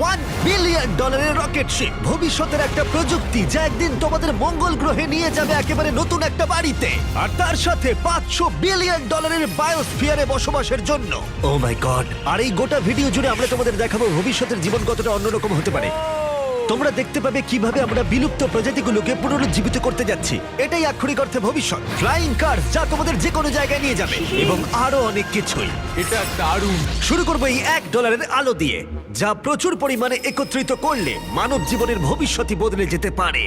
$1 billion rocket ship, ভবিষ্যতের একটা প্রযুক্তি যা একদিন তোমাদের মঙ্গল গ্রহে নিয়ে যাবে একেবারে নতুন একটা বাড়িতে, আর তার সাথে $500 বিলিয়ন বায়োস্ফিয়ারে বসবাসের জন্য। ও মাই গড! আর এই গোটা ভিডিও জুড়ে আমরা তোমাদের দেখাবো ভবিষ্যতের জীবন কতটা অন্যরকম হতে পারে। তোমরা দেখতে পাবে কিভাবে আমরা বিলুপ্ত প্রজাতিগুলোকে পুনরুজ্জীবিত করতে যাচ্ছি। এটাই আক্ষরিক অর্থে ভবিষ্যৎ। ফ্লাইং কার যা তোমাদের যে কোনো জায়গায় নিয়ে যাবে, এবং আরো অনেক কিছুই। এটা দারুণ। শুরু করবো এই $1 আলো দিয়ে, যা প্রচুর পরিমাণে একত্রিত করলে মানব জীবনের ভবিষ্যৎই বদলে যেতে পারে,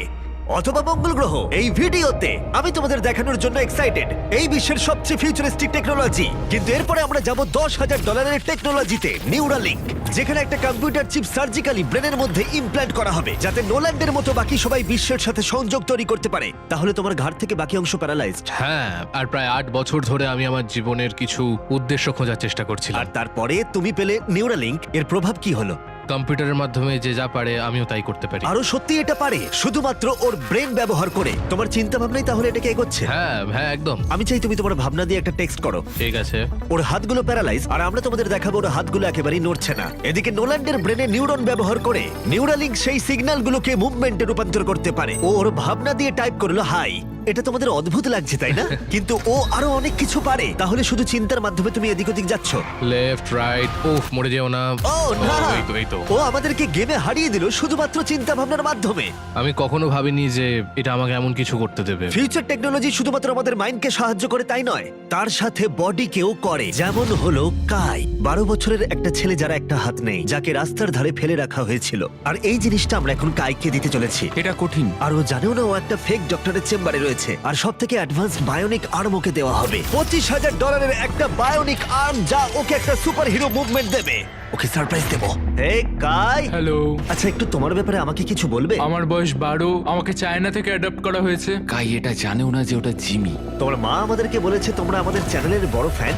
অথবা মঙ্গল গ্রহ। এই ভিডিওতে আমি তোমাদের দেখানোর জন্য এক্সাইটেড এই বিশ্বের সবচেয়ে ফিউচারিস্টিক টেকনোলজি। কিন্তু এরপরে আমরা যাব $10,000 টেকনোলজিতে, নিউরালিঙ্ক, যেখানে একটা কম্পিউটার চিপ সার্জিক্যালি ব্রেনের মধ্যে ইমপ্ল্যান্ট করা হবে, যাতে নোল্যান্ডের মতো বাকি সবাই বিশ্বের সাথে সংযোগ তৈরি করতে পারে। তাহলে তোমার ঘাড় থেকে বাকি অংশ প্যারালাইজড। হ্যাঁ, আর প্রায় 8 বছর ধরে আমি আমার জীবনের কিছু উদ্দেশ্য খোঁজার চেষ্টা করছিলাম। আর তারপরে তুমি পেলে নিউরালিঙ্ক। এর প্রভাব কি হলো? কম্পিউটারের মাধ্যমে যে যা পারে আমিও তাই করতে পারি। আরো সত্যি এটা পারে, শুধুমাত্র ওর ব্রেন ব্যবহার করে। তোমার চিন্তা ভাবনাই তাহলে এটাকে এগোচ্ছে। হ্যাঁ হ্যাঁ, একদম। আমি চাই তুমি তোমার ভাবনা দিয়ে একটা টেক্সট করো। ঠিক আছে। ওর হাতগুলো প্যারালাইজ, আর আমরা তোমাদের দেখাবো ওর হাতগুলো একেবারেই নড়ছে না। এদিকে নোল্যান্ডের ব্রেনে নিউরন ব্যবহার করে নিউরালিঙ্ক সেই সিগন্যালগুলোকে মুভমেন্টে রূপান্তর করতে পারে। ও ওর ভাবনা দিয়ে টাইপ করলো হাই। এটা তোমাদের অদ্ভুত লাগছে তাই না? কিন্তু ও আরো অনেক কিছু পারে। তাহলে শুধু চিন্তার মাধ্যমে তুমি এদিক ওদিক যাচ্ছ। লেফট রাইট, উফ, মরে যেও না। ও না, এই তো। ও আমাদেরকে গেমে হারিয়ে দিল শুধুমাত্র চিন্তা ভাবনার মাধ্যমে। আমি কখনো ভাবিনি যে এটা আমাকে এমন কিছু করতে দেবে। ফিউচার টেকনোলজি শুধুমাত্র আমাদের মাইন্ডকে সাহায্য করে তাই নয়, তার সাথে বডিকেও করে। যেমন হলো কাই, 12 বছরের একটা ছেলে যারা একটা হাত নেই, যাকে রাস্তার ধারে ফেলে রাখা হয়েছিল। আর এই জিনিসটা আমরা এখন কাইকে দিতে চলেছি। এটা কঠিন। আর ও জানেও না ও একটা ফেক ডক্টরের চেম্বারে রয়েছে। আর সব থেকে অ্যাডভান্সড বায়োনিক আর্ম ওকে দেওয়া হবে। $25,000 একটা বায়োনিক আর্ম, যা ওকে একটা সুপার হিরো মুভমেন্ট দেবে। ওকে সারপ্রাইজ দেবো। হে কাই। হ্যালো। আচ্ছা, একটু তোমার ব্যাপারে আমাকে কিছু বলবে? আমার বয়স 12, আমাকে চায়না থেকে অ্যাডাপ্ট করা হয়েছে। কাই এটা জানেও না যে ওটা জিমি। তোমার মা আমাদেরকে বলেছে তোমরা আমাদের চ্যানেলের বড় ফ্যান।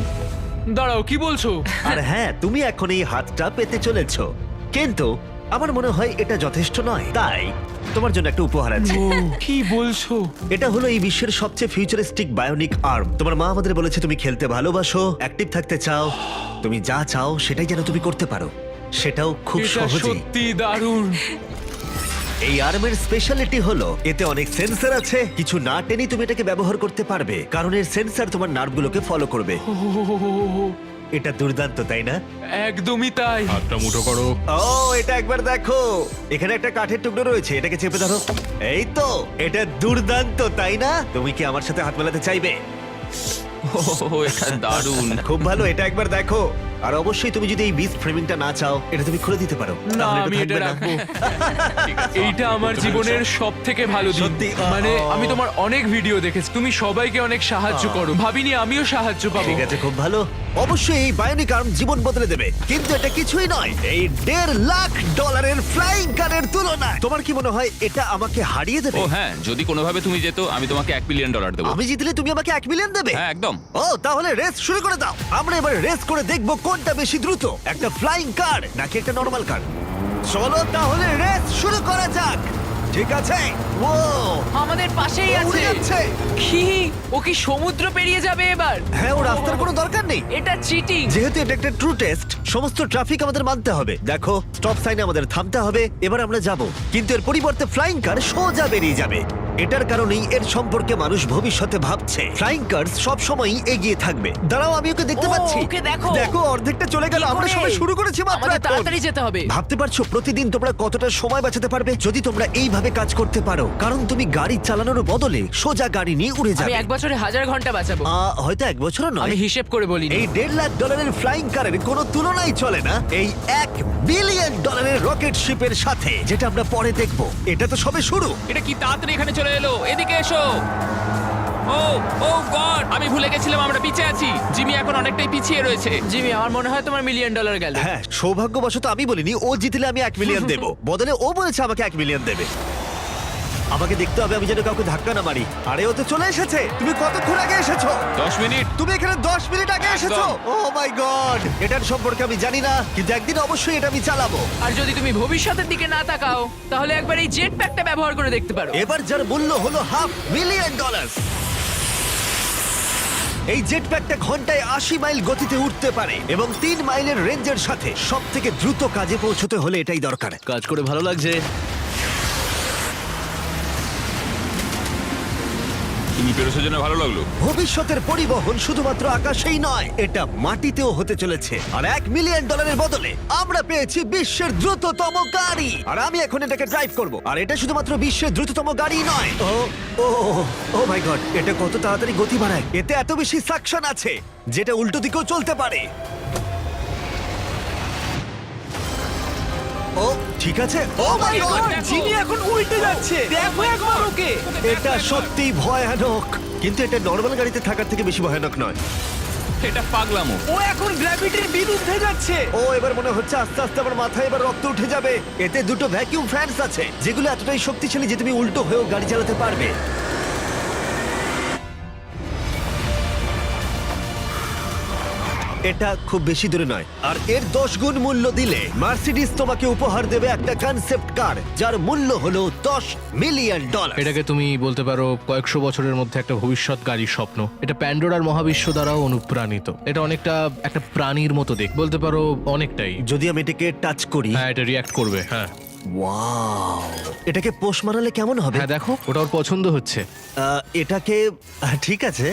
দাঁড়াও, কি বলছো? আর হ্যাঁ, তুমি এখন এই হাতটা পেতে চলেছো, কিন্তু আমার মনে হয় এটা যথেষ্ট নয়। তাই তোমার জন্য একটা উপহার আছে। ও, কি বলছো? এটা হলো এই বিশ্বের সবচেয়ে ফিউচারিস্টিক বায়োনিক আর্ম। তোমার মা আমাদের বলেছে তুমি খেলতে ভালোবাসো, অ্যাক্টিভ থাকতে চাও, তুমি যা চাও সেটাই যেন তুমি করতে পারো, সেটাও খুব এটা সহজেই। সত্যি দারুণ। এই আর্মের স্পেশালিটি হলো এতে অনেক সেন্সর আছে। কিছু না টেনে তুমি এটাকে ব্যবহার করতে পারবে, কারণ এর সেন্সর তোমার নার্ভগুলোকে ফলো করবে। এটা দুর্দান্ত, তাই না? একদমই তাই। হাতটা মুঠো করো। ও, এটা একবার দেখো। এখানে একটা কাঠের টুকরো রয়েছে, এটাকে চেপে ধরো। এই তো, এটা দুর্দান্ত, তাই না? তুমি কি আমার সাথে হাত মেলাতে চাইবে? ও এটা দারুণ। খুব ভালো, এটা একবার দেখো। আর অবশ্যই তুমি যদি এই বিস্ট ফ্রেমিংটা না চাও, এটা তুমি খুলে দিতে পারো। না, তাহলে আমি এটা থাকবে না। রাখবো। এইটা আমার জীবনের সব থেকে ভালো দিন। সত্যি, মানে আমি তোমার অনেক ভিডিও দেখেছি, তুমি সবাইকে অনেক সাহায্য করো। ভাবিনি আমিও সাহায্য পাবো। ঠিক আছে, খুব ভালো। অবশ্যই এই বায়োনিক আর্ম জীবন বদলে দেবে, কিন্তু এটা কিছুই নয় এই $1.5 ফ্লাইং কারের তুলনায়। তোমার কি মনে হয় এটা আমাকে হারিয়ে দেবে? ও হ্যাঁ, যদি কোনোভাবে তুমি যেত আমি তোমাকে $1 বিলিয়ন দেবো। আমি জিতলে তুমি আমাকে $1 মিলিয়ন দেবে? হ্যাঁ একদম। ও, তাহলে রেস শুরু করে দাও। আমরা এবার রেস করে দেখবো কোনটা বেশি দ্রুত, একটা ফ্লাইং কার নাকি একটা নরমাল কার। চলো তাহলে রেস শুরু করা যাক। ঠিক আছে। ও, আমাদের পাশেই ও উড়ে আছে। যাচ্ছে। কি? ও কি সমুদ্র পেরিয়ে যাবে এবার? হ্যাঁ, ও রাস্তার কোনো দরকার নেই। এটা চিটিং। যেহেতু এটা একটা ট্রু টেস্ট, সমস্ত ট্রাফিক আমাদের মানতে হবে। দেখো, স্টপ সাইনে আমাদের থামতে হবে। এবার আমরা যাব, কিন্তু এর পরিবর্তে ফ্লাইং কার সোজা বেরিয়ে যাবে। এটার কারণেই এর সম্পর্কে মানুষ ভবিষ্যতে ভাবছে ফ্লাইং কার সব সময় এগিয়ে থাকবে। দাঁড়াও, আমি ওকে দেখতে ও, পাচ্ছি। ওকে দেখো। দেখো, অর্ধেকটা চলে গেল। কি আমরা করে? সবাই শুরু করেছি মাত্র আমাদের এখন। তাড়াতাড়ি যেতে হবে। ভাবতে পারছো প্রতিদিন তোমরা কতটা সময় বাঁচাতে পারবে যদি তোমরা এইভাবে কাজ করতে পারো? কারণ তুমি গাড়ি চালানোর বদলে সোজা গাড়ি নিয়ে উড়ে আমি যাবে। 1 বছরে 1000 ঘন্টা বাঁচাবো। হয়তো 1 বছরও নয়। আমি হিসেব করে বলিনি। এই $1.5 ফ্লাইং কারের কোনো তুলনাই চলে না এই $1 বিলিয়ন রকেট শিপের সাথে, যেটা আমরা পরে দেখব। এটা তো সবে শুরু। এটা কি তাড়াতাড়ি এখানে চলে এলো? এদিকে এসো। ও ও গড, আমি ভুলে গেছিলাম আমরা পিছিয়ে আছি। জিমি এখন অনেকটাই পিছিয়ে রয়েছে। জিমি, আমার মনে হয় তোমার $1 মিলিয়ন গেল। হ্যাঁ, সৌভাগ্যবশত আমি বলিনি ও জিতলে আমি $1 মিলিয়ন দেব। বদলে ও বলেছে আমাকে $1 মিলিয়ন দেবে। আমাকে দেখতে হবে আমি যেন কাউকে ধাক্কা না মারি। আরে, ও তো চলে এসেছে। তুমি কতক্ষণ আগে এসেছো? 10 মিনিট। তুমি এখানে 10 মিনিট আগে এসেছো? ও মাই গড, এটার সম্পর্কে আমি জানি না, কিন্তু একদিন অবশ্যই এটা আমি চালাবো। আর যদি তুমি ভবিষ্যতের দিকে না তাকাও, তাহলে একবার এই জেট প্যাকটা ব্যবহার করে দেখতে পারো। এবার যার মূল্য হলো $500 মিলিয়ন। এই জেট প্যাকটা ঘন্টায় 80 মাইল গতিতে উঠতে পারে এবং 3 মাইলের রেঞ্জের সাথে সব থেকে দ্রুত কাজে পৌঁছতে হলে এটাই দরকার। কাজ করে ভালো লাগছে। তুমি পেরেছো জন্য ভালো লাগলো। ভবিষ্যতের পরিবহন শুধুমাত্র আকাশেই নয়, এটা মাটিতেও হতে চলেছে। আর $1 মিলিয়ন বদলে আমরা পেয়েছি বিশ্বের দ্রুততম গাড়ি, আর আমি এখন এটাকে ড্রাইভ করব। আর এটা শুধুমাত্র বিশ্বের দ্রুততম গাড়ি নয়, ও ও ও মাই গড, এটা কত তাড়াতাড়ি গতি বাড়ায়! এতে এত বেশি সাকশন আছে যেটা উল্টো দিকেও চলতে পারে। ও ঠিক আছে, ও মাই গড, জিমি এখন উল্টে যাচ্ছে, দেখো একবার ওকে। এটা সত্যি ভয়ানক, কিন্তু এটা নর্মাল গাড়িতে থাকার থেকে বেশি ভয়ানক নয়। এটা পাগলামো। ও এখন গ্র্যাভিটির বিরুদ্ধে যাচ্ছে। ও এবার মনে হচ্ছে আস্তে আস্তে আমার মাথায় এবার রক্ত উঠে যাবে। এতে দুটো ভ্যাকিউম ফ্যানস আছে যেগুলো এতটাই শক্তিশালী যে তুমি উল্টো হয়েও গাড়ি চালাতে পারবে। এটা খুব বেশি দূরে নয়, আর এর 10 গুণ মূল্য দিলে মার্সিডিজ তোমাকে উপহার দেবে একটা কনসেপ্ট কার যার মূল্য হলো $10 মিলিয়ন। এটাকে তুমি বলতে পারো কয়েকশো বছরের মধ্যে একটা ভবিষ্যৎ গাড়ির স্বপ্ন। এটা প্যান্ডোরার মহাবিশ্ব দ্বারাও অনুপ্রাণিত। এটা অনেকটা একটা প্রাণীর মতো দেখ, বলতে পারো অনেকটাই। যদি আমি এটাকে টাচ করি, হ্যাঁ, এটা রিয়াক্ট করবে। হ্যাঁ ওয়াও, এটাকে পোষ মানালে কেমন হবে? হ্যাঁ, দেখো ওটা ওর পছন্দ হচ্ছে। এটাকে ঠিক আছে,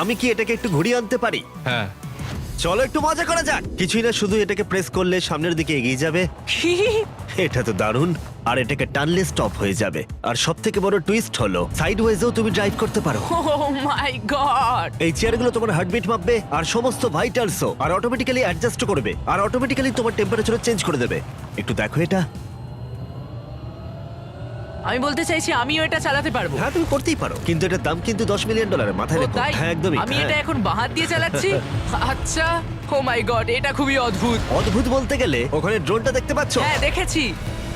আমি কি এটাকে একটু ঘুরিয়ে আনতে পারি? হ্যাঁ, চলো একটু মজা করা যাক। কিছুই না, শুধু এটাকে প্রেস করলে সামনের দিকে এগিয়ে যাবে। এটা তো দারুণ। আর এটাকে টানলে স্টপ হয়ে যাবে। আর সব থেকে বড় টুইস্ট হলো সাইডওয়েজেও তুমি ড্রাইভ করতে পারো। ও মাই গড। এই চেয়ারগুলো তোমার হার্টবিট মাপবে আর সমস্ত ভাইটালসও, আর অটোমেটিক্যালি অ্যাডজাস্ট করবে, আর অটোমেটিক্যালি তোমার টেম্পারেচারও চেঞ্জ করে দেবে। একটু দেখো এটা। আমি বলতে চাইছি আমিও এটা চালাতে পারবো। হ্যাঁ, তুমি করতেই পারো, কিন্তু এটার দাম কিন্তু $10 মিলিয়ন, মাথায় ও রেখো। তাই? হ্যাঁ, একদমই। আমি হ্যাঁ। এটা এখন বাহাত দিয়ে চালাচ্ছি। আচ্ছা, ও মাই গড, এটা খুবই অদ্ভুত। অদ্ভুত বলতে গেলে ওখানে ড্রোনটা দেখতে পাচ্ছ? হ্যাঁ, দেখেছি।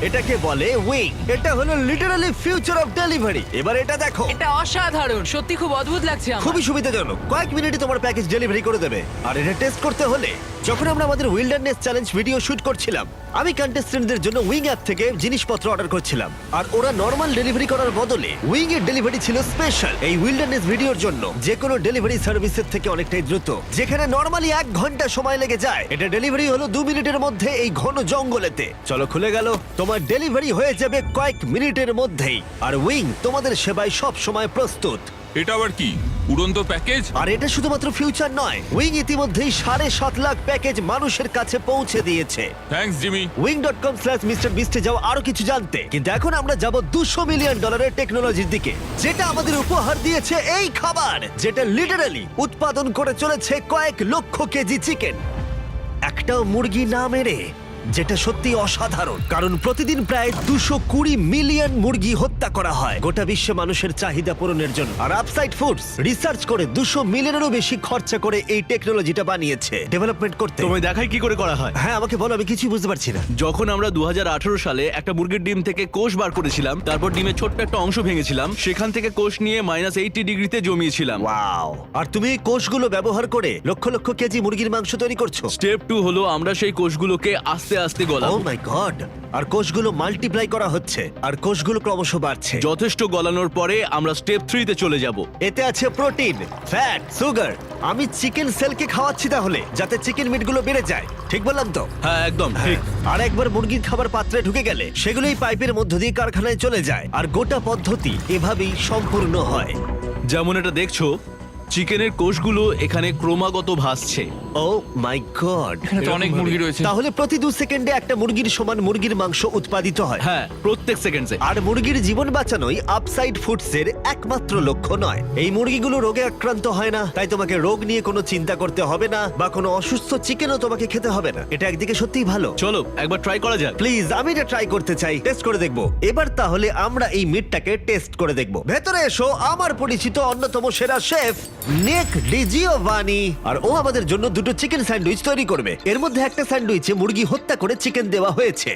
এটাকে বলে উইং। এটা হলো লিটারালি ফিউচার অফ ডেলিভারি। এবার এটা দেখো, এটা অসাধারণ, সত্যি খুব অদ্ভুত লাগছে আমার। খুবই সুবিধাজনক। কয়েক মিনিটে তোমার প্যাকেজ ডেলিভারি করে দেবে। আর এটা টেস্ট করতে হলে, যখন আমরা আমাদের উইল্ডারনেস চ্যালেঞ্জ ভিডিও শুট করছিলাম, আমি কন্টেস্টেন্টদের জন্য উইং অ্যাপ থেকে জিনিসপত্র অর্ডার করছিলাম, আর ওরা নর্মাল ডেলিভারি করার বদলে উইং এর ডেলিভারি ছিল স্পেশাল। এই উইল্ডারনেস ভিডিওর জন্য যে কোনো ডেলিভারি সার্ভিসের থেকে অনেকটাই দ্রুত। যেখানে নর্মালি 1 ঘন্টা সময় লেগে যায়, এটা ডেলিভারি হলো 2 মিনিটের মধ্যে এই ঘন জঙ্গলেতে। চলো, খুলে গেল, তোমার ডেলিভারি হয়ে যাবে কয়েক মিনিটের মধ্যেই। আর উইং তোমাদের সেবায় সব সময় প্রস্তুত। এটা আবার কি উড়ন্ত প্যাকেজ? আর এটা শুধুমাত্র ফিউচার নয়, উইং ইতিমধ্যেই 7.5 লাখ প্যাকেজ মানুষের কাছে পৌঁছে দিয়েছে। Thanks Jimmy. wing.com/MrBeast এ যাও আরো কিছু জানতে। কিন্তু এখন আমরা যাব $200 মিলিয়ন টেকনোলজির দিকে, যেটা আমাদের উপহার দিয়েছে এই খাবার, যেটা লিটারালি উৎপাদন করে চলেছে কয়েক লক্ষ কেজি চিকেন একটাও মুরগি না মেরে, যেটা সত্যি অসাধারণ। কারণ প্রতিদিন প্রায় 220 মিলিয়ন মুরগি হত্যা করা হয় গোটা বিশ্বে মানুষের চাহিদা পূরণের জন্য। আর আপসাইড ফুডস রিসার্চ করে 200 মিলিয়নেরও বেশি খরচা করে এই টেকনোলজিটা বানিয়েছে, ডেভেলপমেন্ট করতে। তোমায় দেখাই কি করে করা হয়। হ্যাঁ, আমাকে বলো, আমি কিছুই বুঝতে পারছি না। যখন আমরা 2018 সালে একটা মুরগির ডিম থেকে কোষ বার করেছিলাম, তারপর ডিমের ছোট্ট একটা অংশ ভেঙেছিলাম, সেখান থেকে কোষ নিয়ে -80 ডিগ্রিতে জমিয়েছিলাম। ওয়াও! আর তুমি এই কোষগুলো ব্যবহার করে লক্ষ লক্ষ কেজি মুরগির মাংস তৈরি করছো। স্টেপ 2 হলো আমরা সেই কোষগুলোকে আস্তে আস্তে ও গলাবো। মাই গড! আর কোষগুলো মাল্টিপ্লাই করা হচ্ছে, আর কোষগুলো ক্রমশ বাড়ছে। যথেষ্ট গলানোর পরে আমরা স্টেপ 3 তে চলে যাব। এতে আছে প্রোটিন, ফ্যাট, সুগার। আমি চিকেন সেলকে খাওয়াচ্ছি তাহলে, যাতে চিকেন মিটগুলো বেড়ে যায়। ঠিক বললাম তো? হ্যাঁ, একদম ঠিক। আর একবার মুরগির খাবার পাত্রে ঢুকে গেলে সেগুলোই পাইপের মধ্য দিয়ে কারখানায় চলে যায়, আর গোটা পদ্ধতি এভাবেই সম্পূর্ণ হয়। যেমন এটা দেখছো, চিকেনের কোষগুলো এখানে ক্রমাগত ভাসছে। ও মাই গড! এখানে তো অনেক মুরগি রয়েছে। তাহলে প্রতি 2 সেকেন্ডে একটা মুরগির সমান মুরগির মাংস উৎপাদিত হয়। হ্যাঁ, প্রত্যেক সেকেন্ডে। আর মুরগির জীবন বাঁচানোই আপসাইড ফুডসের একমাত্র লক্ষ্য নয়। এই মুরগিগুলো রোগে আক্রান্ত হয় না, তাই তোমাকে রোগ নিয়ে কোনো চিন্তা করতে হবে না, বা কোনো অসুস্থ চিকেনও তোমাকে খেতে হবে না। এটা একদিকে সত্যিই ভালো। চলো একবার ট্রাই করা যাক। প্লিজ, আমি এটা ট্রাই করতে চাই, টেস্ট করে দেখবো। এবার তাহলে আমরা এই মিটটাকে টেস্ট করে দেখবো। ভেতরে এসো আমার পরিচিত অন্যতম সেরা শেফ নিক ডিজিওভানি, আর ও আমাদের জন্য দুটো চিকেন স্যান্ডউইচ তৈরি করবে। এর মধ্যে একটা স্যান্ডউইচে মুরগি হত্যা করে চিকেন দেওয়া হয়েছে,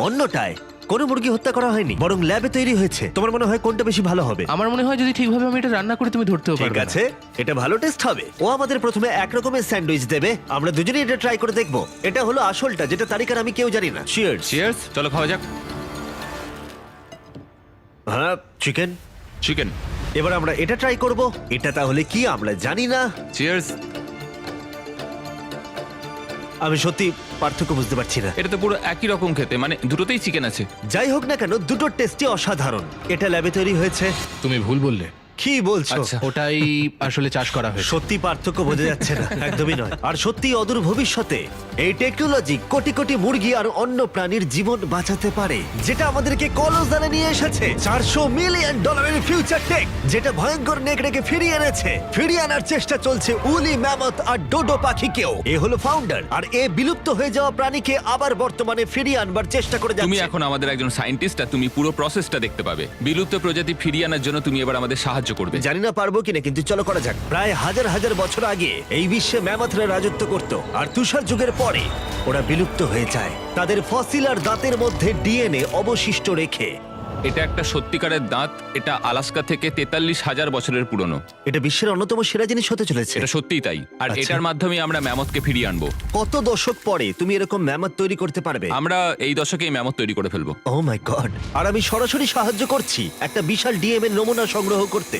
অন্যটায় কোনো মুরগি হত্যা করা হয়নি, বরং ল্যাবে তৈরি হয়েছে। তোমার মনে হয় কোনটা বেশি ভালো হবে? আমার মনে হয় যদি ঠিকভাবে আমি এটা রান্না করে তুমি ধরতেও ঠিক পারবে না। আছে, এটা ভালো টেস্ট হবে। ও আমাদের প্রথমে এক রকমের স্যান্ডউইচ দেবে, আমরা দুজনেই এটা ট্রাই করে দেখবো। এটা হলো আসলটা, যেটা তারিকার আমি কেউ জানি না। চিয়ার্স। চিয়ার্স, চলো খাওয়া যাক। হ্যাঁ, চিকেন। চিকেন। এবার আমরা এটা ট্রাই করব। এটা তাহলে কি আমরা জানি না। চিয়ার্স। আমি সত্যি পার্থক্য বুঝতে পারছি না। এটা তো পুরো একই রকম খেতে, মানে দুটোতেই চিকেন আছে। যাই হোক না কেন, দুটো টেস্টই অসাধারণ। এটা ল্যাবে তৈরি হয়েছে। তুমি ভুল বললে, কি বলছো? আচ্ছা। ওটাই আসলে চাষ করা হয়েছে। সত্যি পার্থক্য বোঝা যাচ্ছে না, একদমই নয়। আর সত্যি অদূর ভবিষ্যতে এই টেকনোলজি কোটি কোটি মুরগি আর অন্য প্রাণীর জীবন বাঁচাতে পারে, যেটা আমাদেরকে কলজালে নিয়ে এসেছে। $400 মিলিয়ন ফিউচার টেক, যেটা ভয়ঙ্কর নেকড়েকে ফিরিয়ে এনেছে। ফিরিয়ে আনার চেষ্টা চলছে উলি ম্যামথ আর ডোডো পাখিকেও। এ হলো ফাউন্ডার, আর এ বিলুপ্ত হয়ে যাওয়া প্রাণীকে আবার বর্তমানে ফিরিয়ে আনবার চেষ্টা করে তুমি যাচ্ছে। এখন আমাদের একজন সায়েন্টিস্ট, আর তুমি পুরো প্রসেসটা দেখতে পাবে। বিলুপ্ত প্রজাতি ফিরিয়ে আনার জন্য তুমি এবার আমাদের সাহায্য করবে। জানি না পারবো কিনা, কিন্তু চলো করা যাক। প্রায় হাজার হাজার বছর আগে এই বিশ্বে ম্যামথরা রাজত্ব করত, আর তুষার যুগের পরে ওরা বিলুপ্ত হয়ে যায়, তাদের ফসিল আর দাঁতের মধ্যে ডিএনএ অবশিষ্ট রেখে। এটা একটা সত্যিকারের দাঁত। এটা আলাস্কা থেকে 43,000 বছরের পুরনো। এটা বিশ্বের অন্যতম সেরা জিনিস হতে চলেছে। এটা সত্যিই তাই। আর আচ্ছা। এটার মাধ্যমে আমরা ম্যামথকে ফিরিয়ে আনবো। কত দশক পরে তুমি এরকম ম্যামথ তৈরি করতে পারবে? আমরা এই দশকেই ম্যামথ তৈরি করে ফেলবো। ও মাই গড! আর আমি সরাসরি সাহায্য করছি একটা বিশাল ডিএম এর নমুনা সংগ্রহ করতে।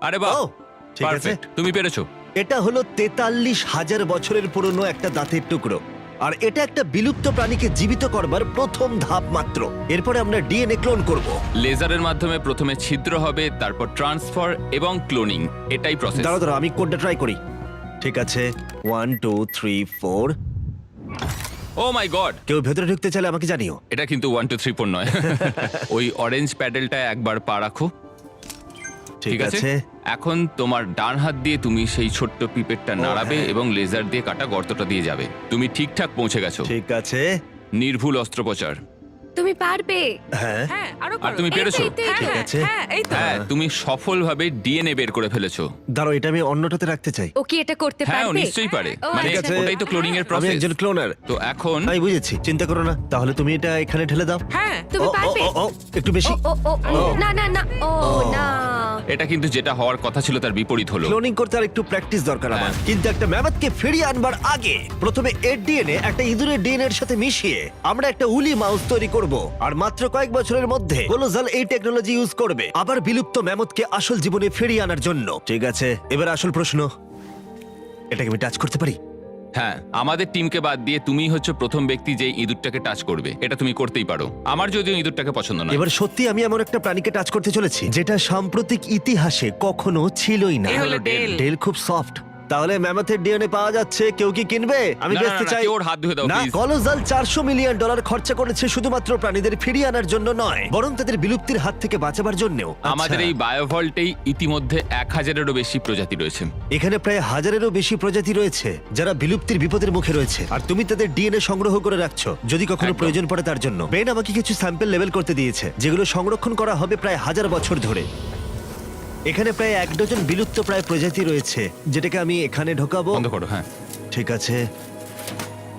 আরে বাহ, ও, ঠিক আছে। পারফেক্ট, তুমি পেরেছো। এটা হলো 43,000 বছরের পুরনো একটা দাঁতের টুকরো, আর এটা একটা বিলুপ্ত প্রাণীকে জীবিত করবার প্রথম ধাপ মাত্র। এরপরে আমরা ডিএনএ ক্লোন করব। লেজারের মাধ্যমে প্রথমে ছিদ্র হবে, তারপর ট্রান্সফার এবং ক্লোনিং। এটাই প্রসেস। দাঁড়াও দাঁড়াও, আমি কোডটা ট্রাই করি। ঠিক আছে, 1 2 3 4। ও মাই গড, কেউ ভেতরে ঢুকতে চাইলে আমাকে জানিও। এটা কিন্তু 1 2 3 4 নয়। ওই অরেঞ্জ প্যাডেলটা একবার পা রাখো। ঠিক আছে। এখন তোমার ডান হাত দিয়ে তুমি সেই ছোট্ট পিপেটটা নাড়াবে এবং লেজার দিয়ে কাটা গর্তটা দিয়ে যাবে। তুমি ঠিকঠাক পৌঁছে গেছো। ঠিক আছে। নির্ভুল অস্ত্রোপচার। তুমি পারবে। হ্যাঁ, হ্যাঁ, আরো আর তুমি পেরেছো। ঠিক আছে। হ্যাঁ, এই তো। হ্যাঁ, তুমি সফলভাবে ডিএনএ বের করে ফেলেছো। দাঁড়াও, এটা আমি অন্যটাতে রাখতে চাই। ও কি এটা করতে হ্যাঁ, ও পারবে? নিশ্চয়ই পারে। ও, মানে আচ্ছা। ওটাই তো ক্লোনিং এর আমি প্রসেস। একজন ক্লোনার। তো এখন আমি বুঝেছি, চিন্তা করো না। তাহলে তুমি এটা এখানে ঢেলে দাও। হ্যাঁ, তুমি ও, ও, পারবে। ও, ও, একটু বেশি। ও ও ও না না না ও না। এটা কিন্তু যেটা হওয়ার কথা ছিল তার বিপরীত হলো। ক্লোনিং করতে আর একটু প্র্যাকটিস দরকার আমার। হ্যাঁ। কিন্তু একটা ম্যামথকে ফিরিয়ে আনবার আগে প্রথমে এর ডিএনএ একটা ইঁদুরের ডিএনএ এর সাথে মিশিয়ে আমরা একটা উলি মাউস তৈরি করব। আর মাত্র কয়েক বছরের মধ্যে কোলোজাল এই টেকনোলজি ইউজ করবে আবার বিলুপ্ত ম্যামথকে আসল জীবনে ফিরিয়ে আনার জন্য। ঠিক আছে, এবার আসল প্রশ্ন, এটাকে আমি টাচ করতে পারি? হ্যাঁ, আমাদের টিমকে বাদ দিয়ে তুমিই হচ্ছে প্রথম ব্যক্তি যে ইঁদুরটাকে টাচ করবে। এটা তুমি করতেই পারো। আমার যদিও ইঁদুরটাকে পছন্দ নয়। এবার সত্যি আমি এমন একটা প্রাণীকে টাচ করতে চলেছি যেটা সাম্প্রতিক ইতিহাসে কখনো ছিলই না। এই হলো ডেল। ডেল খুব সফট। তাহলে ম্যামথের ডিএনএ পাওয়া যাচ্ছে, কেউ কি কিনবে? আমি না, না, বেচতে না, চাই। কেউ ওর হাত ধুয়ে দাও, না, please। কলোজাল $400 মিলিয়ন খরচা করেছে শুধুমাত্র প্রাণীদের ফিরিয়ে আনার জন্য নয়, বরং তাদের বিলুপ্তির হাত থেকে বাঁচাবার জন্যও। আমাদের আচ্ছা, এই বায়োভল্টেই ইতিমধ্যে 1000-এরও বেশি প্রজাতি রয়েছে। এখানে প্রায় 1000-এরও বেশি প্রজাতি রয়েছে যারা বিলুপ্তির বিপদের মুখে রয়েছে, আর তুমি তাদের ডিএনএ সংগ্রহ করে রাখছো যদি কখনো একদম। প্রয়োজন পড়ে তার জন্য। বেন আমাকে কিছু স্যাম্পল লেভেল করতে দিয়েছে যেগুলো সংরক্ষণ করা হবে প্রায় 1000 বছর ধরে। এখানে প্রায় 1 ডজন বিলুপ্ত প্রায় প্রজাতি রয়েছে, যেটাকে আমি এখানে ঢোকাবো। বন্ধ করো। হ্যাঁ, ঠিক আছে।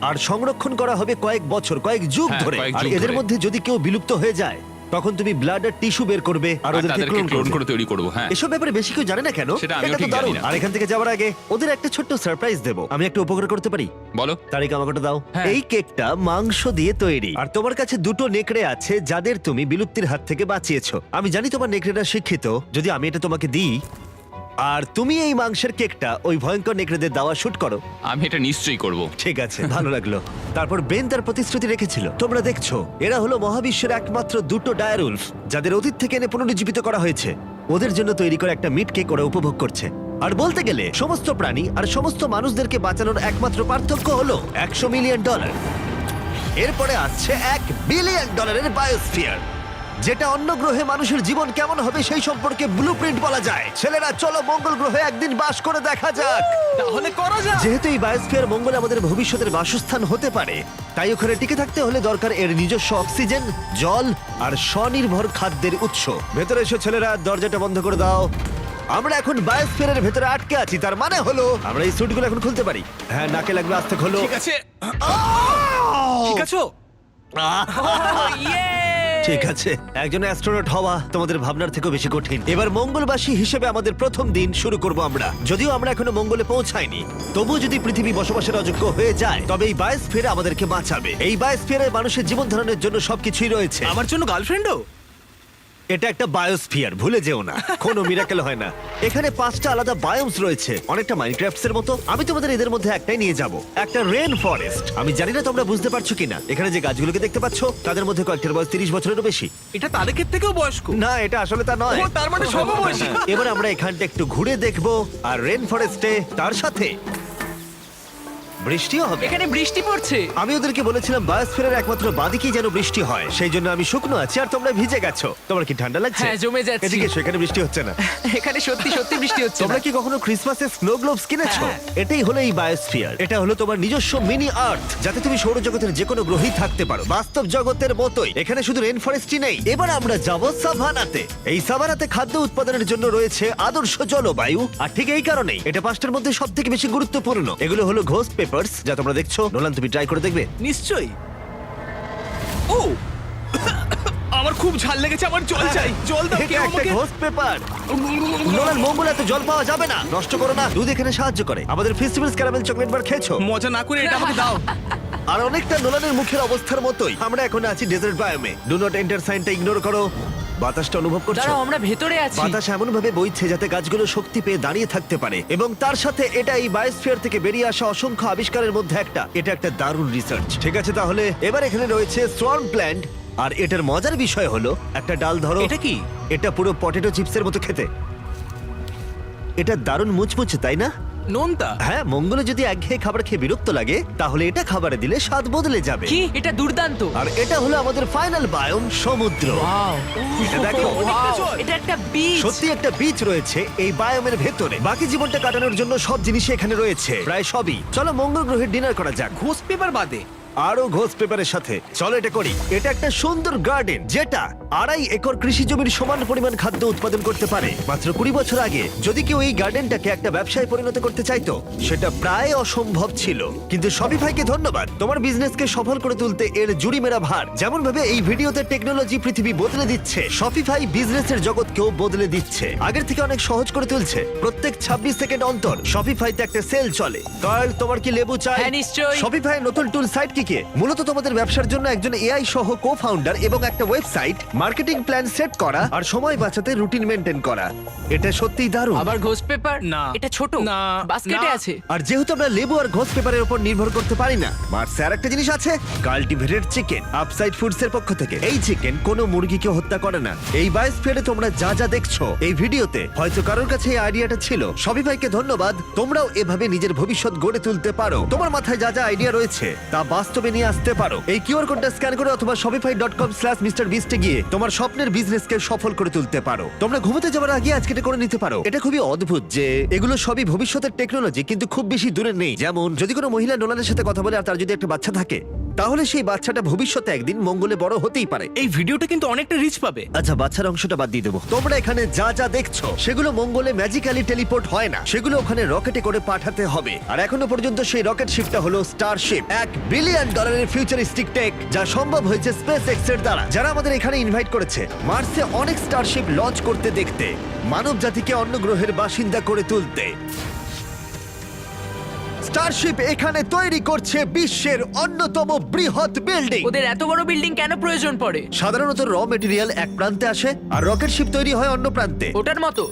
আর সংরক্ষণ করা হবে কয়েক বছর, কয়েক যুগ হ্যাঁ, ধরে। কয়েক আর যুগ এদের ধরে। মধ্যে যদি কেউ বিলুপ্ত হয়ে যায় তখন তুমি ব্লাড আর টিস্যু বের করবে আর আর ওদেরকে তাদেরকে ক্লোন ক্লোন করবে। করে তৈরি করবো। হ্যাঁ, এসব ব্যাপারে বেশি কেউ জানে না কেন? সেটা আমিও এটা তো ঠিক জানি দারুণ। না। আর এখান থেকে যাওয়ার আগে ওদের একটা ছোট্ট সারপ্রাইজ দেবো। আমি একটা উপকার করতে পারি? বলো। তারিখ আমাকে ওটা দাও। হ্যাঁ। এই কেকটা মাংস দিয়ে তৈরি, আর তোমার কাছে দুটো নেকড়ে আছে যাদের তুমি বিলুপ্তির হাত থেকে বাঁচিয়েছো। আমি জানি তোমার নেকড়েরা শিক্ষিত। যদি আমি এটা তোমাকে দিই আর তুমি এই মাংসের কেকটা ওই ভয়ঙ্কর নেকড়েদের দাওয়া শুট করো। আমি এটা নিশ্চয়ই করব। ঠিক আছে, ভালো লাগলো। তারপর বেন তার প্রতিশ্রুতি রেখেছিল। তোমরা দেখছো, এরা হলো মহাবিশ্বের একমাত্র দুটো ডায়ারুলফ যাদের অতীত থেকে এনে পুনরুজ্জীবিত করা হয়েছে। ওদের জন্য তৈরি করা একটা মিট কেক ওরা উপভোগ করছে। আর বলতে গেলে সমস্ত প্রাণী আর সমস্ত মানুষদেরকে বাঁচানোর একমাত্র পার্থক্য হলো $100 মিলিয়ন। এরপরে আসছে $1 বিলিয়ন বায়োস্ফিয়ার, যেটা অন্য গ্রহে মানুষের জীবন কেমন হবে সেই সম্পর্কে ব্লুপ্রিন্ট বলা যায়। ছেলেরা, চলো মঙ্গল গ্রহে একদিন বাস করে দেখা যাক। তাহলে করা যাক। যেহেতু এই বায়োস্ফিয়ার মঙ্গলে আমাদের ভবিষ্যতের বাসস্থান হতে পারে, তাই ওখানে টিকে থাকতে হলে দরকার এর নিজস্ব অক্সিজেন, জল আর স্বনির্ভর খাদ্যের উৎস। ভেতরে এসো ছেলেরা, দরজাটা বন্ধ করে দাও। আমরা এখন বায়োস্ফিয়ারের ভেতরে আটকে আছি, তার মানে হলো আমরা এই স্যুটগুলো এখন খুলতে পারি। হ্যাঁ, নাকে লাগবে, আস্তে খোলো। ঠিক আছে। ঠিক আছে। ঠিক আছে, একজন অ্যাস্ট্রোনট হওয়া তোমাদের ভাবনার থেকেও বেশি কঠিন। এবার মঙ্গলবাসী হিসেবে আমাদের প্রথম দিন শুরু করব আমরা। যদিও আমরা এখনো মঙ্গলে পৌঁছাইনি, তবু যদি পৃথিবী বসবাসের অযোগ্য হয়ে যায় তবে এই বায়োস্ফিয়ার আমাদেরকে বাঁচাবে। এই বায়োস্ফিয়ারে মানুষের জীবন ধারণের জন্য সবকিছুই রয়েছে। আমার জন্য গার্লফ্রেন্ডও? এটা একটা বায়োস্ফিয়ার, ভুলে যেও না, কোনো মিরাকেল হয় না। এখানে 5টা আলাদা বায়োমস রয়েছে, অনেকটা মাইনক্রাফটস এর মতো। আমি তোমাদের এদের মধ্যে একটাই নিয়ে যাব, একটা রেন ফরেস্ট। আমি জানি না তোমরা বুঝতে পারছো কিনা, এখানে যে গাছগুলোকে দেখতে পাচ্ছো তাদের মধ্যে কয়েকটার বয়স 30 বছরেরও বেশি। এটা তারেকের থেকেও বয়স্ক। না, এটা আসলে তা নয়। তার মানে সমবয়সী। এবার আমরা এখানটা একটু ঘুরে দেখবো, আর রেন ফরেস্টে তার সাথে বৃষ্টিও হবে। এখানে বৃষ্টি পড়ছে। আমি ওদেরকে বলেছিলাম বায়োস্ফিয়ারের একমাত্র বাদিকেই যেন বৃষ্টি হয়, সেই জন্য আমি শুকনো আছি আর তোমরা ভিজে গেছো। তোমার কি ঠান্ডা লাগছে? হ্যাঁ, জমে যাচ্ছি। এদিকে এসো, এখানে বৃষ্টি হচ্ছে না। এখানে সত্যি সত্যি বৃষ্টি হচ্ছে তোমরা না। কি কখনো ক্রিসমাসে স্নো গ্লোবস কিনেছো? হ্যাঁ। এটাই হলো এই বায়োস্ফিয়ার। এটা হলো তোমার নিজস্ব মিনি আর্থ, যাতে তুমি সৌরজগতের যে কোনো গ্রহেই থাকতে পারো, বাস্তব জগতের মতোই। এখানে শুধু রেন ফরেস্টই নেই, এবার আমরা যাব সাভানাতে। এই সাভানাতে খাদ্য উৎপাদনের জন্য রয়েছে আদর্শ জলবায়ু, আর ঠিক এই কারণেই এটা 5টার মধ্যে সবথেকে বেশি গুরুত্বপূর্ণ। এগুলো হলো ঘোস্ট পেপারস, যা তোমরা দেখছো। নোলান, তুমি ট্রাই করে দেখবে? নিশ্চয়ই। ও আমার খুব ঝাল লেগেছে, আমার জল চাই, জল দাও এটা কেউ একটা আমাকে। Ghost paper. নোলান, মঙ্গলাতে জল পাওয়া যাবে না, নষ্ট করো না। দুধ এখানে সাহায্য করে। আমাদের ফেস্টিভ্যালস ক্যারামেল চকলেট বার খেয়েছো? মজা না করে এটা আমাকে দাও। আর অনেকটা নোলানের মুখের অবস্থার মতোই আমরা এখন আছি ডেজার্ট বায়োমে। ডু নট এন্টার সাইনটা ইগনোর করো। বাতাসটা অনুভব করছো? দাঁড়াও, আমরা ভেতরে আছি। বাতাস এমন ভাবে বইছে যাতে গাছগুলো শক্তি পেয়ে দাঁড়িয়ে থাকতে পারে, এবং তার সাথে এটা এই বায়োস্ফিয়ার থেকে বেরিয়ে আসা অসংখ্য আবিষ্কারের মধ্যে একটা। এটা একটা দারুণ রিসার্চ। ঠিক আছে, তাহলে এবার এখানে রয়েছে সোয়ার্ম প্ল্যান্ট, আর এটার মজার বিষয় হলো একটা ডাল ধরো। এটা কি? এটা পুরো পটেটো চিপসের মতো খেতে। এটা দারুণ মুচমুচে, তাই না? নোনতা। হ্যাঁ, মঙ্গলে যদি একঘেয়ে খাবার খেয়ে বিরক্ত লাগে, তাহলে এটা খাবারে দিলে স্বাদ বদলে যাবে। কি, এটা দুর্দান্ত। আর এটা হলো আমাদের ফাইনাল বায়োম, সমুদ্র। ওয়াও, এটা দেখো, ওয়াও, এটা একটা বিচ। সত্যি একটা বিচ রয়েছে এই বায়োমের ভেতরে। বাকি জীবনটা কাটানোর জন্য সব জিনিসই এখানে রয়েছে, প্রায় সবই। চলো মঙ্গল গ্রহের ডিনার করা যাক। ঘোস্ট পেপার বাদে আরো ঘোষ পেপারের সাথে চলো এটা করি। এটা একটা সুন্দর গার্ডেন, যেটা 2.5 একর কৃষি জমির সমান পরিমাণ খাদ্য উৎপাদন করতে পারে। মাত্র 20 বছর আগে যদি কেউ এই গার্ডেনটাকে একটা ব্যবসায় পরিণত করতে চাইতো, সেটা প্রায় অসম্ভব ছিল। কিন্তু শপিফাইকে ধন্যবাদ, তোমার বিজনেসকে সফল করে তুলতে এর জুড়ি মেরা ভার। যেমন ভাবে এই ভিডিওতে টেকনোলজি পৃথিবী বদলে দিচ্ছে, শপিফাই বিজনেসের জগৎকেও বদলে দিচ্ছে। আগের থেকে অনেক সহজ করে তুলছে। প্রত্যেক 26 সেকেন্ড অন্তর শপিফাইতে একটা সেল চলে। কার্ল, তোমার কি লেবু চাই? হ্যাঁ, নিশ্চয়ই। শপিফাই নতুন টুল সাইট কি মূলত তোমাদের ব্যবসার জন্য একজন এআই সহ কো-ফাউন্ডার এবং একটা ওয়েবসাইট, মার্কেটিং প্ল্যান সেট করা আর সময় বাঁচাতে রুটিন মেনটেন করা। এটা সত্যিই দারুণ। আবার ঘোস্ট পেপার? না। এটা ছোট, না, বাস্কেটে না। আছে। আর যেহেতু আমরা লেবু আর ঘোষ পেপারের উপর নির্ভর করতে পারি না, মার্সে আর একটা জিনিস আছে, কাল্টিভেটেড চিকেন, আপসাইড ফুডস এর পক্ষ থেকে। এই চিকেন কোনো মুরগিকে হত্যা করে না। এই বায়োস্ফিয়ারে তোমরা যা যা দেখছো এই ভিডিওতে, হয়তো কারোর কাছে এই আইডিয়াটা ছিল। শপিফাইকে ধন্যবাদ, তোমরাও এভাবে নিজের ভবিষ্যৎ গড়ে তুলতে পারো। তোমার মাথায় যা যা আইডিয়া রয়েছে তা বাস্তবে নিয়ে আসতে পারো। এই কিউআর কোডটা স্ক্যান করে অথবা shopify.com/mrbeast এ গিয়ে তোমার স্বপ্নের বিজনেসকে সফল করে তুলতে পারো। তোমরা ঘুমোতে যাওয়ার আগে আজকে এটা করে নিতে পারো। এটা খুবই অদ্ভুত যে এগুলো সবই ভবিষ্যতের টেকনোলজি, কিন্তু খুব বেশি দূরে নেই। যেমন যদি কোনো মহিলা নোলানের সাথে কথা বলে আর তার যদি একটা বাচ্চা থাকে, তাহলে সেই বাচ্চাটা ভবিষ্যতে একদিন মঙ্গলে বড় হতেই পারে। এই ভিডিওটা কিন্তু অনেকটা রিচ পাবে। আচ্ছা, বাচ্চার অংশটা বাদ দিয়ে দেবো। তোমরা এখানে যা যা দেখছো সেগুলো মঙ্গলে ম্যাজিক্যালি টেলিপোর্ট হয় না, সেগুলো ওখানে রকেটে করে পাঠাতে হবে। আর এখনো পর্যন্ত সেই রকেট শিপটা হলো স্টারশিপ, $1 বিলিয়ন ফিউচারিস্টিক টেক, যা সম্ভব হয়েছে স্পেস এক্স এর দ্বারা, যারা আমাদের এখানে ইনভাইট করেছে মার্সে অনেক স্টারশিপ লঞ্চ করতে দেখতে, মানব জাতিকে অন্য গ্রহের বাসিন্দা করে তুলতে। স্টারশিপ এখানে তৈরি করছে বিশ্বের অন্যতম বৃহৎ বিল্ডিং। ওদের এত বড় বিল্ডিং কেন প্রয়োজন পড়ে? সাধারণত র মেটেরিয়াল এক প্রান্তে আসে আর রকেট শিপ তৈরি হয় অন্য প্রান্তে। ওটার মতো?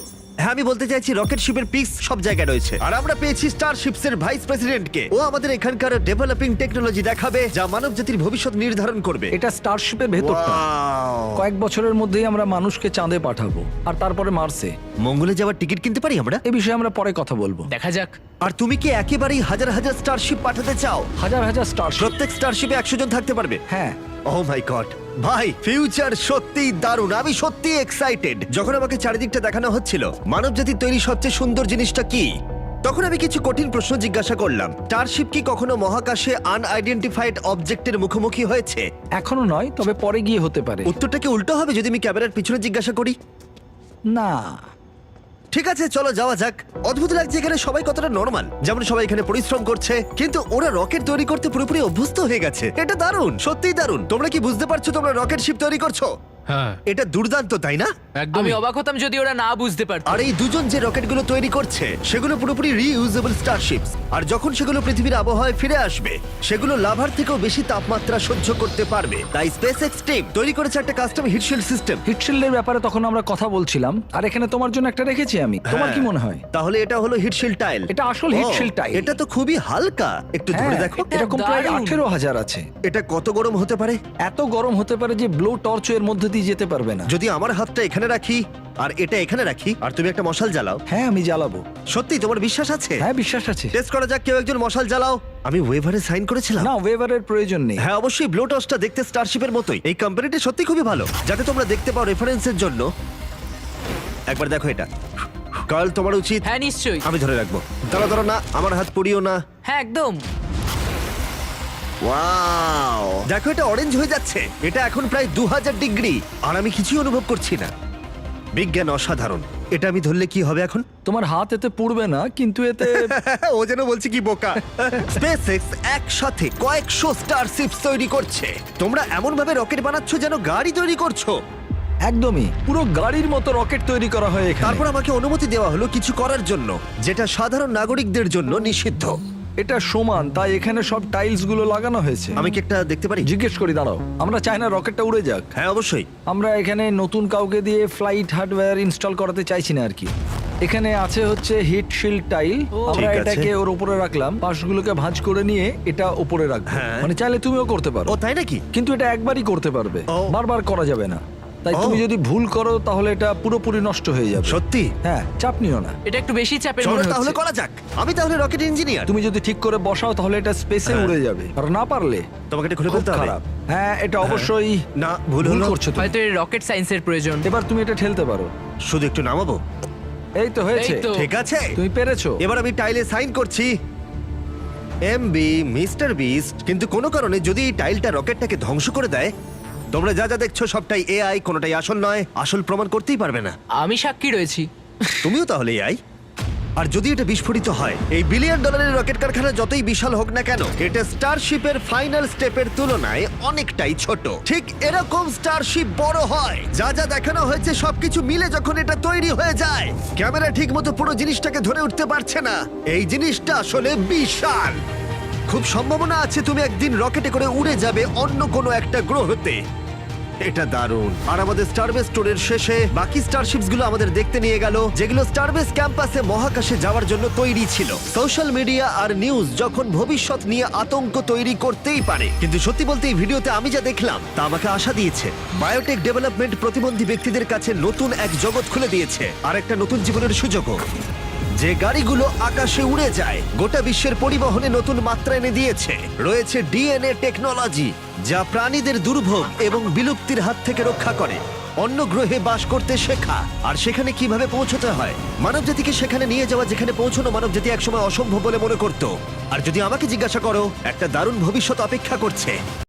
হ্যাঁ, আমি বলতে চাইছি রকেট শিপের পিক্স সব জায়গায় রয়েছে। আর আমরা পেয়েছি স্টারশিপস এর ভাইস প্রেসিডেন্টকে। ও আমাদের এখানকার ডেভেলপিং টেকনোলজি দেখাবে যা মানব জাতির ভবিষ্যৎ নির্ধারণ করবে। এটা স্টারশিপের ভেতরটা। Wow! কয়েক বছরের মধ্যেই আমরা মানুষকে চাঁদে পাঠাবো, আর তারপরে মার্সে। মঙ্গলে যাওয়ার টিকিট কিনতে পারি আমরা? এ বিষয়ে আমরা পরে কথা বলবো। দেখা যাক। আর তুমি কি একেবারেই হাজার হাজার স্টারশিপ পাঠাতে চাও? হাজার হাজার স্টারশিপ। প্রত্যেক স্টারশিপে 100 জন থাকতে পারবে? হ্যাঁ। ও মাই গড, ভাই ফিউচার সত্যিই দারুণ। আমি সত্যিই এক্সাইটেড। যখন আমাকে চারিদিকটা দেখানো হচ্ছিল মানবজাতির তৈরি সবচেয়ে সুন্দর জিনিসটা কি, তখন আমি কিছু কঠিন প্রশ্ন জিজ্ঞাসা করলাম। স্টারশিপ কি কখনো মহাকাশে আনআইডেন্টিফাইড অবজেক্টের মুখোমুখি হয়েছে? এখনো নয়, তবে পরে গিয়ে হতে পারে। উত্তরটা কি উল্টো হবে যদি আমি ক্যামেরার পিছনে জিজ্ঞাসা করি? না। ঠিক আছে, চলো যাওয়া যাক। অদ্ভুত লাগছে এখানে সবাই কতটা নরমাল। যেমন সবাই এখানে পরিশ্রম করছে, কিন্তু ওরা রকেট তৈরি করতে পুরোপুরি অভ্যস্ত হয়ে গেছে। এটা দারুণ, সত্যিই দারুণ। তোমরা কি বুঝতে পারছো তোমরা রকেট শিপ তৈরি করছো? হ্যাঁ এটা দুর্দান্ত, তাই না? একদম আমি অবাক হতাম যদি ওরা না বুঝতে পারতো। আর এই দুজন যে রকেটগুলো তৈরি করছে সেগুলো পুরোপুরি রিইউজেবল স্টারশিপস, আর যখন সেগুলো পৃথিবীর আবহাওয়ায় ফিরে আসবে সেগুলো লাভার থেকেও বেশি তাপমাত্রা সহ্য করতে পারবে। তাই স্পেসএক্স টিম তৈরি করেছে একটা কাস্টম হিটশিল্ড সিস্টেম। হিটশিল্ডের ব্যাপারে তখন আমরা কথা বলছিলাম, আর এখানে তোমার জন্য একটা রেখেছি আমি। তোমার কি মনে হয়? তাহলে এটা হলো হিটশিল্ড টাইল। এটা আসল heat shield tile। এটা তো খুবই হালকা, একটু ধরে হ্যাঁ, দেখো। এরকম প্রায় দারুণ। 18,000 আছে। এটা কত গরম হতে পারে? এত গরম হতে পারে যে ব্লো টর্চ এর মধ্যে দিয়ে যেতে পারবে না। যদি আমার হাতটা এখানে রাখি আর এটা এখানে রাখি আর তুমি একটা মশাল জ্বালাও, হ্যাঁ আমি জ্বালাবো। সত্যি তোমার বিশ্বাস আছে? হ্যাঁ বিশ্বাস আছে। টেস্ট করা যাক, কেউ একজন মশাল জ্বালাও। আমি ওয়েভারে সাইন করেছিলাম। না ওয়েভারের প্রয়োজন নেই। হ্যাঁ অবশ্যই, ব্লো টর্চটা দেখতে স্টারশিপের মতোই। এই কোম্পানিটি সত্যি খুবই ভালো, যাতে তোমরা দেখতে পাও রেফারেন্সের জন্য। একবার দেখো এটা। কাল তোমার উচিত। হ্যাঁ নিশ্চয়ই। আমি ধরে রাখবো। দাঁড়া দাঁড়া, না আমার হাত পুড়িও না। হ্যাঁ একদম। ওয়াও, দেখো এটা অরেঞ্জ হয়ে যাচ্ছে। এটা এখন প্রায় 2000 ডিগ্রি আর আমি কিছুই অনুভব করছি না। বিজ্ঞান অসাধারণ। এটা আমি ধরলে কি হবে এখন? তোমার হাত এতে পুড়বে না, কিন্তু এতে ও যেন বলছি কি বোকা। স্পেসএক্স একসাথে কয়েকশো স্টারশিপস তৈরি করছে। তোমরা এমন ভাবে রকেট বানাচ্ছ যেন গাড়ি তৈরি করছো। একদমই পুরো গাড়ির মতো রকেট তৈরি করা হয় এখানে। তারপর আমাকে অনুমতি দেওয়া হলো কিছু করার জন্য, যেটা সাধারণ নাগরিকদের জন্য নিষিদ্ধ। এটা সমান, তাই এখানে সব টাইলস গুলো লাগানো হয়েছে। আমি কি একটা দেখতে পারি? জিজ্ঞেস করি, দাঁড়াও। আমরা চাই না রকেটটা উড়ে যাক। হ্যাঁ অবশ্যই। আমরা এখানে নতুন কাউকে দিয়ে ফ্লাইট হার্ডওয়্যার ইনস্টল করাতে চাইছি না আর কি। এখানে আছে হচ্ছে হিট শিল্ড টাইল। আমরা ঠিক আছে। এটাকে ওর উপরে রাখলাম, পাশগুলোকে ভাঁজ করে নিয়ে এটা উপরে রাখবো। হ্যাঁ। মানে চাইলে তুমিও করতে পারো, ও তাই নাকি? কিন্তু এটা একবারই করতে পারবে, ও। বারবার করা যাবে না। তাই ও। তুমি যদি ভুল করো তাহলে এটা পুরোপুরি নষ্ট হয়ে যাবে। সত্যি? হ্যাঁ, চাপ নিও না। এটা একটু বেশি চাপের চলো মনে তাহলে হচ্ছে। করা যাক। আমি তাহলে রকেট ইঞ্জিনিয়ার। তুমি যদি ঠিক করে বসাও তাহলে এটা স্পেসে হ্যাঁ। উড়ে যাবে, আর না পারলে তোমাকে এটা খুলে খুব ফেলতে হবে। খারাপ। হ্যাঁ, এটা অবশ্যই না, ভুল ভুল হলো। করছো তুমি। হয়তো এর রকেট সায়েন্সের প্রয়োজন। এবার তুমি এটা ঠেলতে পারো। শুধু একটু নামাবো। এই তো হয়েছে। এই তো। ঠিক আছে, তুমি পেরেছো। এবার আমি টাইলে সাইন করছি। MB mister beast. কিন্তু কোনো কারণে যদি এই টাইলটা রকেটটাকে ধ্বংস করে দেয়, তোমরা যা যা দেখছো সবটাই এআই, কোনোটাই আসল নয়। আসল প্রমাণ করতেই পারবে না। আমি সাক্ষী রয়েছি। তুমিও তাহলে এআই। আর যদি এটা বিস্ফোরিত হয়, এই $1 বিলিয়ন রকেট কারখানা যতই বিশাল হোক না কেন, এটা স্টারশিপের ফাইনাল স্টেপের তুলনায় অনেকটাই ছোট। ঠিক এরকম স্টারশিপ বড় হয়। যা যা দেখানো হয়েছে সবকিছু মিলে যখন এটা তৈরি হয়ে যায়, ক্যামেরা ঠিকমতো পুরো জিনিসটাকে ধরে উঠতে পারছে না। এই জিনিসটা আসলে বিশাল। খুব সম্ভাবনা আছে তুমি একদিন রকেটে করে উড়ে যাবে অন্য কোনো একটা গ্রহতে। এটা দারুণ। আর আমাদের স্টারবেস স্টোরের শেষে বাকি স্টারশিপস গুলো আমাদের দেখতে নিয়ে গেল, যেগুলো স্টারবেস ক্যাম্পাসে মহাকাশে যাওয়ার জন্য তৈরি ছিল। সোশ্যাল মিডিয়া আর নিউজ যখন ভবিষ্যৎ নিয়ে আতঙ্ক তৈরি করতেই পারে, কিন্তু সত্যি বলতে এই ভিডিওতে আমি যা দেখলাম তা আমাকে আশা দিয়েছে। বায়োটেক ডেভেলপমেন্ট প্রতিবন্ধী ব্যক্তিদের কাছে নতুন এক জগৎ খুলে দিয়েছে, আর একটা নতুন জীবনের সুযোগও। যে গাড়িগুলো আকাশে উড়ে যায়, গোটা বিশ্বের পরিবহনে নতুন মাত্রা এনে দিয়েছে। রয়েছে ডিএনএ টেকনোলজি, যা প্রাণীদের দুর্ভোগ এবং বিলুপ্তির হাত থেকে রক্ষা করে। অন্য গ্রহে বাস করতে শেখা, আর সেখানে কিভাবে পৌঁছতে হয়। মানবজাতিকে সেখানে নিয়ে যাওয়া যেখানে পৌঁছানো মানবজাতি একসময় অসম্ভব বলে মনে করত। আর যদি আমাকে জিজ্ঞাসা করো, একটা দারুণ ভবিষ্যৎ অপেক্ষা করছে।